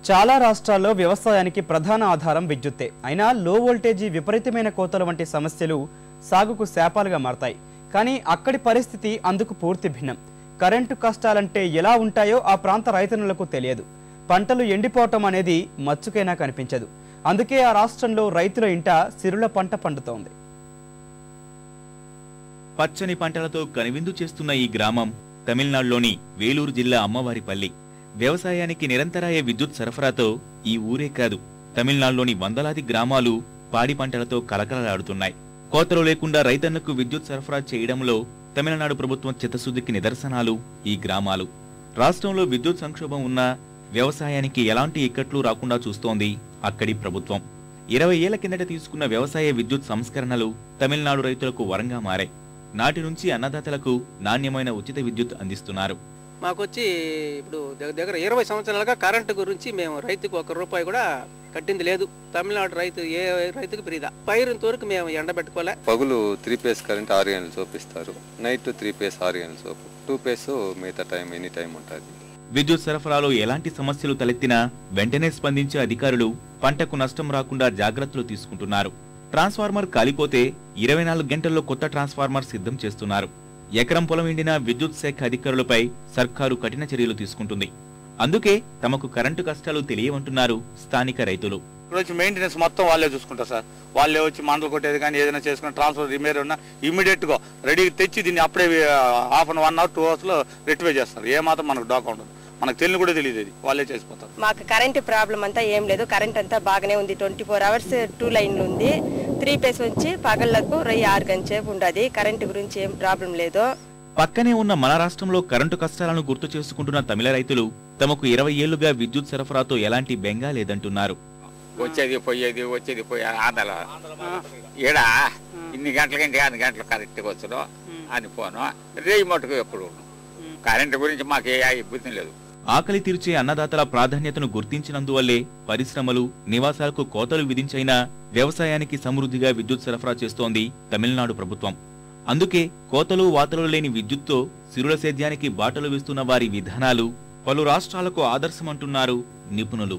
చాలా రాష్ట్రాల్లో వ్యవసాయానికి ప్రధాన ఆధారం విద్యుత్తే. అయినా లో వోల్టేజీ విపరీతమైన కోతల వంటి సమస్యలు సాగుకు శాపాలుగా మారతాయి. కానీ అక్కడి పరిస్థితి అందుకు పూర్తి భిన్నం. కరెంటు కష్టాలంటే ఎలా ఉంటాయో ఆ ప్రాంత రైతన్నులకు తెలియదు. పంటలు ఎండిపోవటం అనేది మచ్చుకైనా కనిపించదు. అందుకే ఆ రాష్ట్రంలో రైతుల ఇంట సిరుల పంట పండుతోంది. పచ్చని పంటలతో కనువిందు చేస్తున్న ఈ గ్రామం తమిళనాడులోని వేలూరు జిల్లా అమ్మవారిపల్లి. వ్యవసాయానికి నిరంతరాయ విద్యుత్ సరఫరాతో ఈ ఊరే కాదు, తమిళనాడులోని వందలాది గ్రామాలు పాడి పంటలతో కలకలలాడుతున్నాయి. కోతలు లేకుండా రైతన్నకు విద్యుత్ సరఫరా చేయడంలో తమిళనాడు ప్రభుత్వం చిత్తశుద్ధికి నిదర్శనాలు ఈ గ్రామాలు. రాష్ట్రంలో విద్యుత్ సంక్షోభం ఉన్నా వ్యవసాయానికి ఎలాంటి ఇక్కట్లు రాకుండా చూస్తోంది అక్కడి ప్రభుత్వం. 20 ఏళ్ల కిందట తీసుకున్న వ్యవసాయ విద్యుత్ సంస్కరణలు తమిళనాడు రైతులకు వరంగా మారాయి. నాటి నుంచి అన్నదాతలకు నాణ్యమైన ఉచిత విద్యుత్ అందిస్తున్నారు. మాకొచ్చి ఇప్పుడు దగ్గర 20 సంవత్సరాలుగా కరెంటు గురించి మేము రైతుకు 1 రూపాయి కూడా కట్టింది లేదు. తమిళనాడు రైతు ఏ రైతుకు ఫ్రీదా. పైరింత వరకు మేము ఎండబెట్టుకోలే. పగులు 3 ఫేస్ కరెంట్ 6 గంటలు చూపిస్తారు, నైట్ 3 ఫేస్ 6 గంటలు చూపు, 2 ఫేస్ మిగతా టైం ఎనీ టైం ఉంటుంది. విద్యుత్ సరఫరాలో ఎలాంటి సమస్యలు తలెత్తినా వెంటనే స్పందించే అధికారులు పంటకు నష్టం రాకుండా జాగ్రత్తలు తీసుకుంటున్నారు. ట్రాన్స్ఫార్మర్ కాలిపోతే 24 గంటల్లో కొత్త ట్రాన్స్ఫార్మర్ సిద్ధం చేస్తున్నారు. ఎకరం పొలం ఎండిన విద్యుత్ శాఖ అధికారులపై సర్కారు కఠిన చర్యలు తీసుకుంటుంది. అందుకే తమకు కరెంటు కష్టాలు తెలియవంటున్నారు స్థానిక రైతులు. మెయింటెనెన్స్ మొత్తం వాళ్ళే చూసుకుంటారు సార్. వాళ్ళే వచ్చి మండలు కొట్టేది కానీ ఏదైనా చేసుకుని ట్రాన్స్ఫర్ రిమేర్ ఉన్నా ఇమీడియట్ గా రెడీ తెచ్చి దీన్ని అప్పుడే హాఫ్ 1 అవర్ 2 అవర్స్ లో రెక్టిఫై చేస్తారు. ఏ మాత్రం మనకు డాక్ ఉండదు, మనకు తెలియని కూడా తెలియదు, వాళ్ళే చేసిపోతారు. మాకు కరెంట్ ప్రాబ్లం అంతా ఏం లేదు. కరెంట్ అంతా బాగానే ఉంది. 24 అవర్స్ 2 లైన్లు ఉంది. 3 ఫేస్ వచ్చి పగళ్లకు 6 గంటల సేపు ఉండదు. కరెంట్ గురించి ఏం ప్రాబ్లం లేదు. పక్కనే ఉన్న మన రాష్ట్రంలో కరెంటు కష్టాలను గుర్తు చేసుకుంటున్న తమిళ రైతులు తమకు 20 ఏళ్లుగా విద్యుత్ సరఫరాతో ఎలాంటి బెంగా లేదంటున్నారు. వచ్చేది పోయేది ఆదల ఏడా ఇన్ని గంటలకి 2 గంటలు కరెక్ట్ వచ్చును అని పోను రేయి మటుకు ఎప్పుడు కరెంటు గురించి మాకు ఏ ఇబ్బంది లేదు. ఆకలి తీర్చే అన్నదాతల ప్రాధాన్యతను గుర్తించినందువల్లే పరిశ్రమలు, నివాసాలకు కోతలు విధించైనా వ్యవసాయానికి సమృద్ధిగా విద్యుత్ సరఫరా చేస్తోంది తమిళనాడు ప్రభుత్వం. అందుకే కోతలు వాతలు లేని విద్యుత్తో సిరుల సేద్యానికి బాటలు వేస్తున్న వారి విధానాలు పలు రాష్ట్రాలకు ఆదర్శమంటున్నారు నిపుణులు.